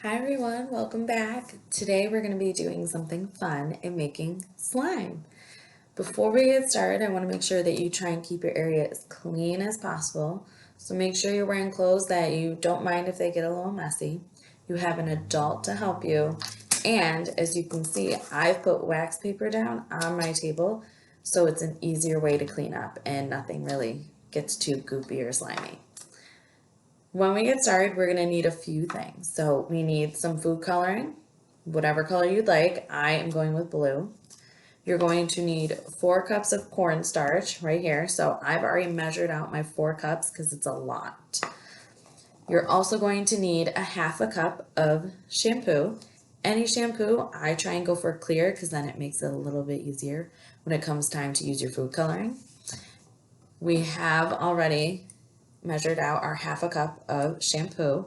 Hi everyone, welcome back. Today we're going to be doing something fun and making slime. Before we get started, I want to make sure that you try and keep your area as clean as possible. So make sure you're wearing clothes that you don't mind if they get a little messy. You have an adult to help you. And as you can see, I've put wax paper down on my table so it's an easier way to clean up and nothing really gets too goopy or slimy. When we get started, we're gonna need a few things. So we need some food coloring, whatever color you'd like. I am going with blue. You're going to need 4 cups of cornstarch right here. So I've already measured out my 4 cups because it's a lot. You're also going to need a half a cup of shampoo. Any shampoo, I try and go for clear because then it makes it a little bit easier when it comes time to use your food coloring. We have already measured out our half a cup of shampoo,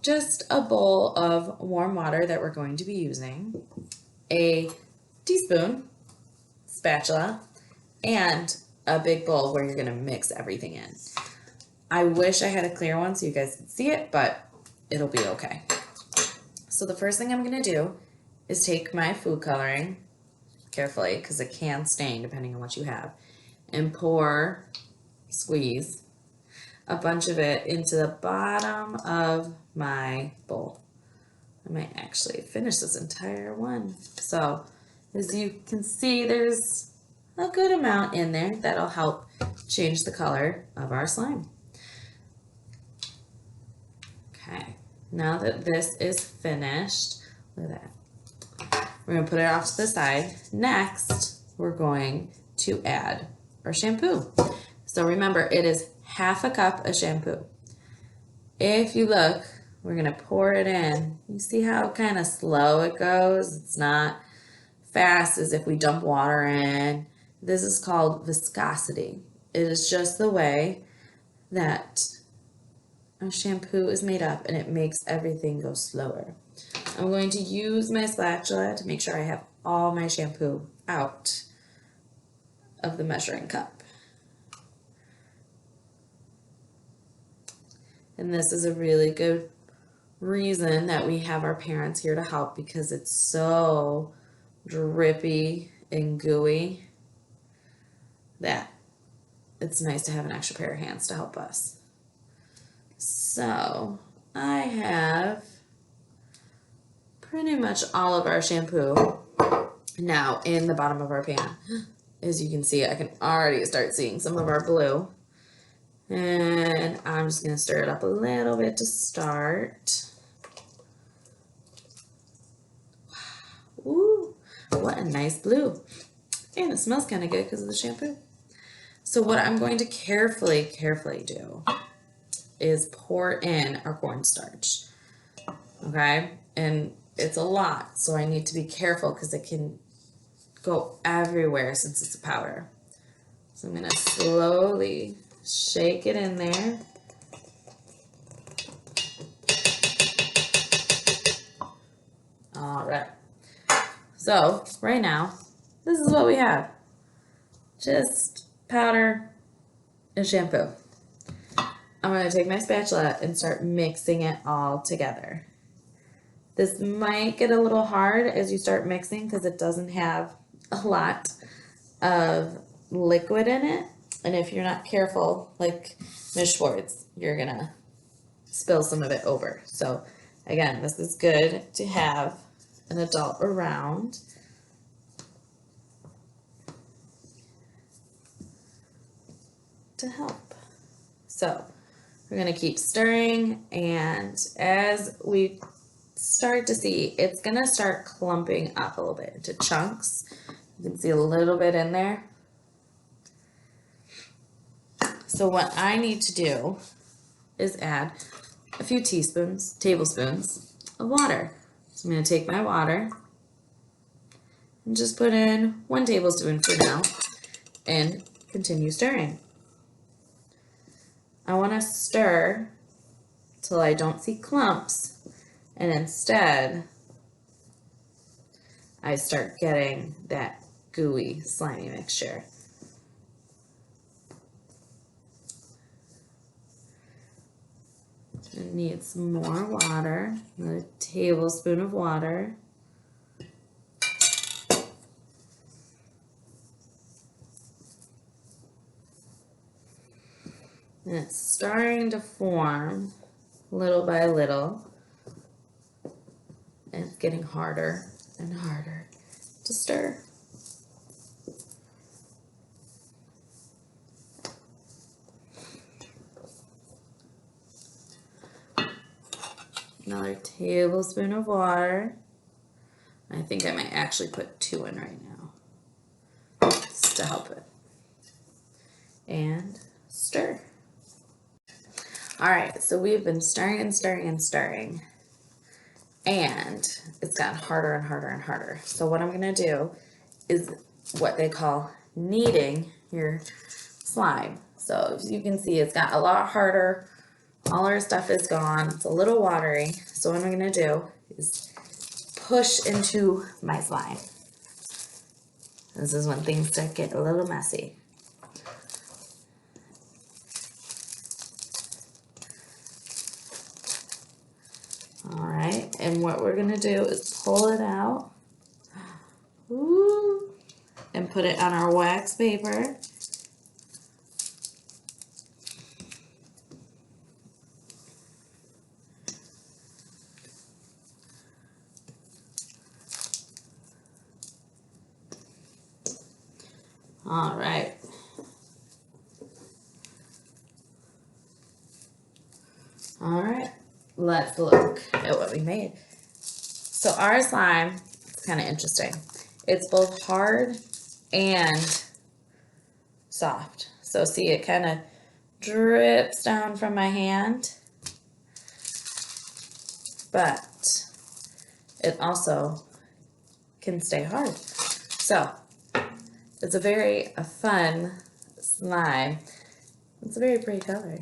just a bowl of warm water that we're going to be using, a teaspoon, spatula, and a big bowl where you're gonna mix everything in. I wish I had a clear one so you guys could see it, but it'll be okay. So the first thing I'm gonna do is take my food coloring, carefully, because it can stain depending on what you have, and squeeze a bunch of it into the bottom of my bowl. I might actually finish this entire one. So as you can see, there's a good amount in there that'll help change the color of our slime. Okay, now that this is finished, look at that. We're gonna put it off to the side. Next, we're going to add our shampoo. So remember, it is half a cup of shampoo. If you look, we're gonna pour it in. You see how kind of slow it goes? It's not fast as if we dump water in. This is called viscosity. It is just the way that our shampoo is made up and it makes everything go slower. I'm going to use my spatula to make sure I have all my shampoo out of the measuring cup. And this is a really good reason that we have our parents here to help because it's so drippy and gooey that it's nice to have an extra pair of hands to help us. So I have pretty much all of our shampoo now in the bottom of our pan. As you can see, I can already start seeing some of our blue. And I'm just gonna stir it up a little bit to start. Ooh, what a nice blue. And it smells kind of good because of the shampoo. So what I'm going to carefully do is pour in our cornstarch, okay? And it's a lot, so I need to be careful because it can go everywhere since it's a powder. So I'm gonna slowly shake it in there. All right. So right now, this is what we have. Just powder and shampoo. I'm going to take my spatula and start mixing it all together. This might get a little hard as you start mixing because it doesn't have a lot of liquid in it. And if you're not careful, like Ms. Schwartz, you're going to spill some of it over. So again, this is good to have an adult around. To help. So we're gonna keep stirring, and as we start to see, it's gonna start clumping up a little bit into chunks. You can see a little bit in there. So what I need to do is add a few tablespoons of water. So I'm gonna take my water and just put in 1 tablespoon for now and continue stirring. I want to stir till I don't see clumps, and instead I start getting that gooey, slimy mixture. It needs some more water, another tablespoon of water. And it's starting to form little by little. And it's getting harder and harder to stir. Another tablespoon of water. I think I might actually put 2 in right now, just to help it. And stir. All right, so we've been stirring and stirring and stirring, and it's gotten harder and harder and harder. So what I'm gonna do is what they call kneading your slime. So as you can see, it's got a lot harder. All our stuff is gone. It's a little watery. So what I'm gonna do is push into my slime. This is when things start getting a little messy. All right, and what we're gonna do is pull it out. Ooh, and put it on our wax paper. All right. All right, let's look at what we made. So our slime is kind of interesting. It's both hard and soft. So see, it kind of drips down from my hand, but it also can stay hard. So it's a very fun slime. It's a very pretty color.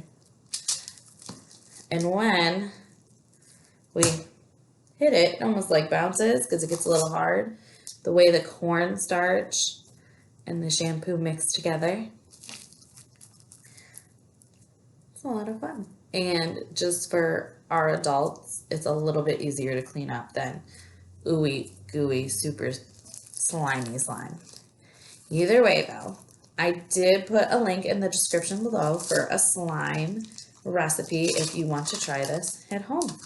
And when we hit it, it almost like bounces because it gets a little hard. The way the cornstarch and the shampoo mix together. It's a lot of fun. And just for our adults, it's a little bit easier to clean up than ooey gooey, super slimy slime. Either way though, I did put a link in the description below for a slime recipe if you want to try this at home.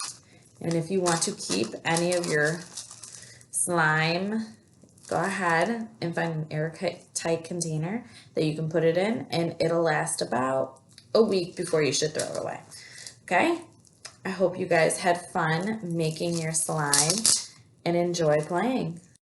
And if you want to keep any of your slime, go ahead and find an airtight container that you can put it in, and it'll last about a week before you should throw it away. Okay? I hope you guys had fun making your slime and enjoy playing.